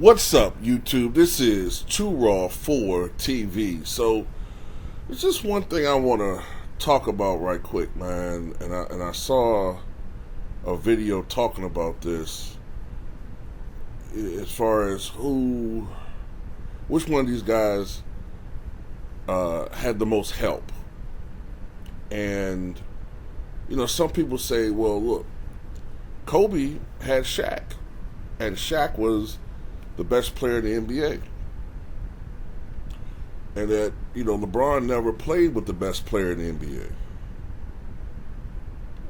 What's up, YouTube? This is Too Raw for TV. So, it's just one thing I want to talk about right quick, man. And I saw a video talking about this as far as which one of these guys had the most help. And, some people say, well, look, Kobe had Shaq, and Shaq was the best player in the NBA. And that, LeBron never played with the best player in the NBA.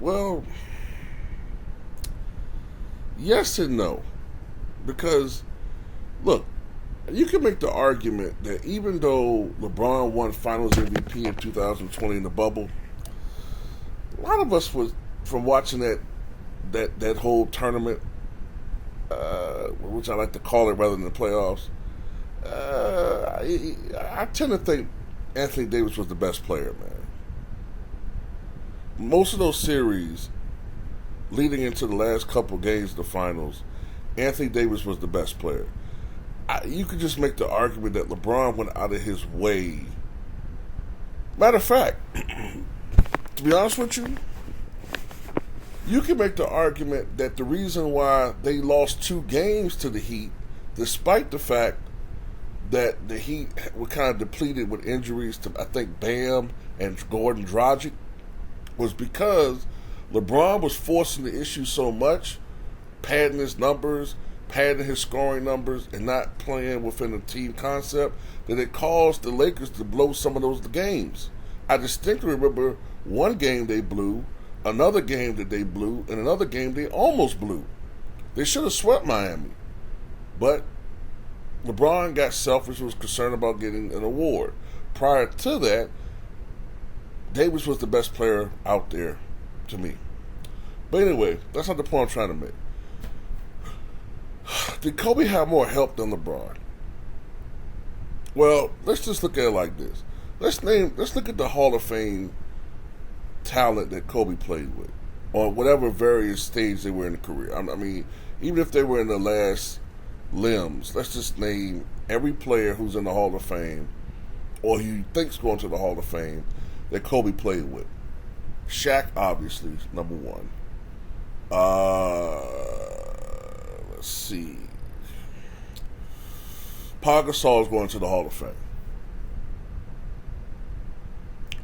Well, yes and no. Because, look, you can make the argument that even though LeBron won Finals MVP in 2020 in the bubble, a lot of us was, from watching that whole tournament, which I like to call it rather than the playoffs, I tend to think Anthony Davis was the best player, man. Most of those series, leading into the last couple games of the finals, Anthony Davis was the best player. You could just make the argument that LeBron went out of his way. Matter of fact, to be honest with you, you can make the argument that the reason why they lost 2 games to the Heat, despite the fact that the Heat were kind of depleted with injuries to, I think, Bam and Gordon Dragic, was because LeBron was forcing the issue so much, padding his numbers, padding his scoring numbers, and not playing within the team concept, that it caused the Lakers to blow some of those games. I distinctly remember one game they blew, another game that they blew, and another game they almost blew. They should have swept Miami. But LeBron got selfish, was concerned about getting an award. Prior to that, Davis was the best player out there to me. But anyway, that's not the point I'm trying to make. Did Kobe have more help than LeBron? Well, let's just look at it like this. Let's look at the Hall of Fame talent that Kobe played with, on whatever various stage they were in the career. I mean, even if they were in the last limbs, let's just name every player who's in the Hall of Fame, or who you think's going to the Hall of Fame, that Kobe played with. Shaq, obviously, number one. Let's see. Pau Gasol is going to the Hall of Fame.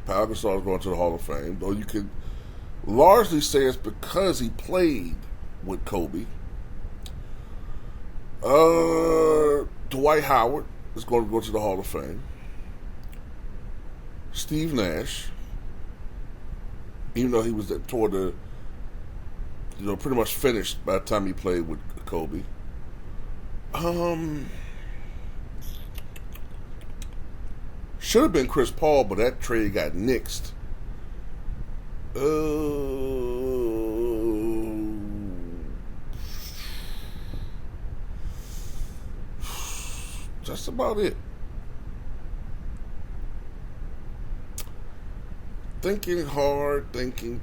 Pau Gasol is going to the Hall of Fame, though you could largely say it's because he played with Kobe. Dwight Howard is going to go to the Hall of Fame. Steve Nash, even though he was toward the, pretty much finished by the time he played with Kobe. Should have been Chris Paul, but that trade got nixed. That's about it. Thinking hard, thinking.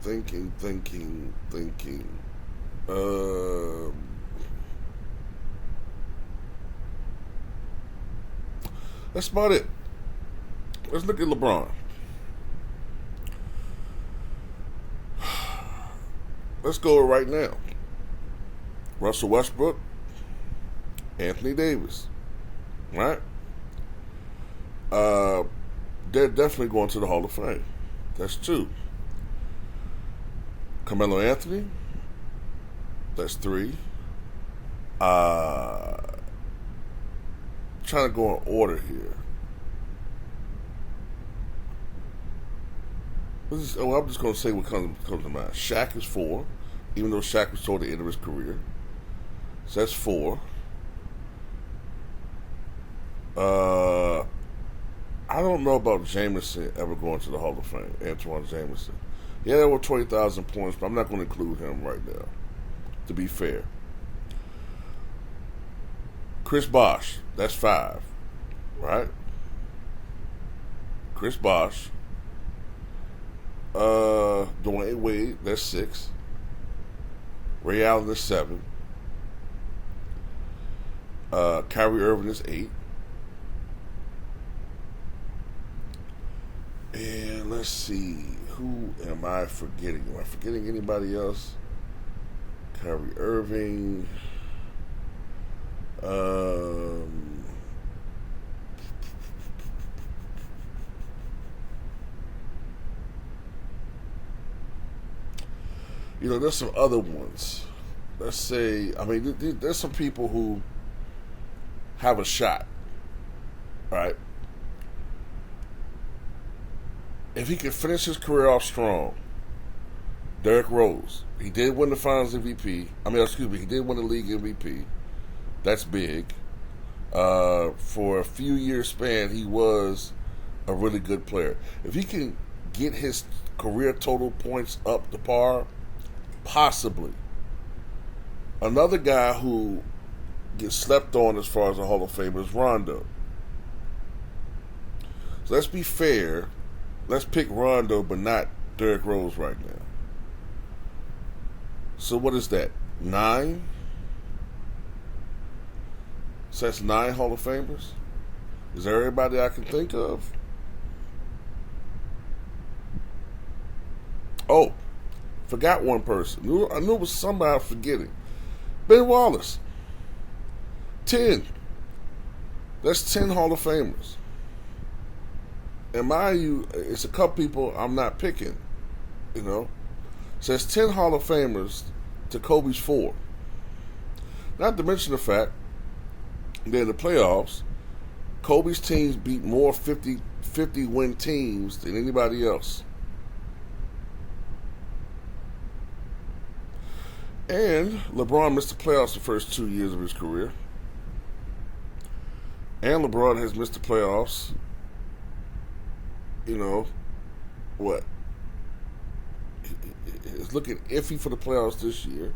That's about it. Let's look at LeBron. Let's go right now. Russell Westbrook, Anthony Davis. Right? They're definitely going to the Hall of Fame. That's 2. Carmelo Anthony. That's 3. Trying to go in order here. I'm just going to say what comes to mind. Shaq is 4, even though Shaq was toward the end of his career. So that's 4. I don't know about Jameson ever going to the Hall of Fame. Antoine Jameson. Yeah, there were 20,000 points, but I'm not going to include him right now, to be fair. Chris Bosh, that's 5, right? Chris Bosh. Dwayne Wade, that's 6. Ray Allen is 7. Kyrie Irving is 8. And let's see, who am I forgetting? Am I forgetting anybody else? Kyrie Irving. There's some other ones. Let's say, there's some people who have a shot, right? If he can finish his career off strong, Derrick Rose, he did win the Finals MVP. He did win the league MVP. That's big. For a few years span, he was a really good player. If he can get his career total points up to par, possibly. Another guy who gets slept on as far as a Hall of Famer is Rondo. So let's be fair. Let's pick Rondo, but not Derrick Rose right now. So what is that? 9? So that's 9 Hall of Famers? Is there everybody I can think of? Oh, forgot one person. I knew it was somebody I was forgetting. Ben Wallace. 10. That's 10 Hall of Famers. And mind you, it's a couple people I'm not picking, So it's 10 Hall of Famers to Kobe's 4. Not to mention the fact that in the playoffs, Kobe's teams beat more 50-win teams than anybody else. And LeBron missed the playoffs the first 2 years of his career. And LeBron has missed the playoffs. It's looking iffy for the playoffs this year.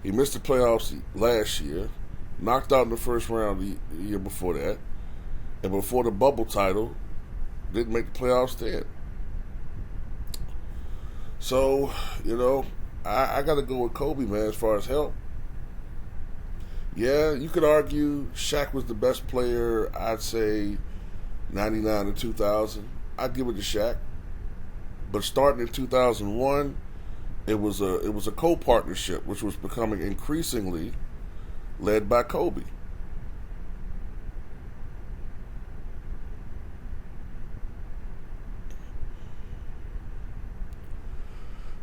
He missed the playoffs last year. Knocked out in the first round the year before that. And before the bubble title, didn't make the playoffs then. So, I got to go with Kobe, man, as far as help. Yeah, you could argue Shaq was the best player, I'd say 99 and 2000. I'd give it to Shaq. But starting in 2001, it was a co-partnership, which was becoming increasingly led by Kobe.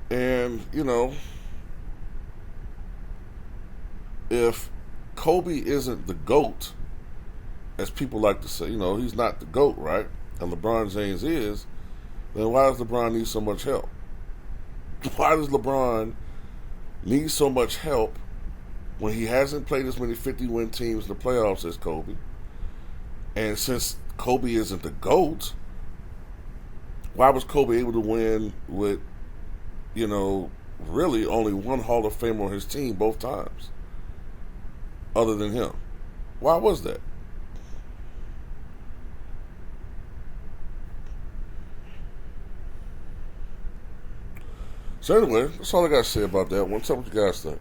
And, if Kobe isn't the GOAT, as people like to say, he's not the GOAT, right? And LeBron James is, then why does LeBron need so much help? Why does LeBron need so much help when he hasn't played as many 50-win teams in the playoffs as Kobe? And since Kobe isn't the GOAT, why was Kobe able to win with, really only one Hall of Famer on his team both times, other than him? Why was that? So anyway, that's all I got to say about that one. Tell me what you guys think.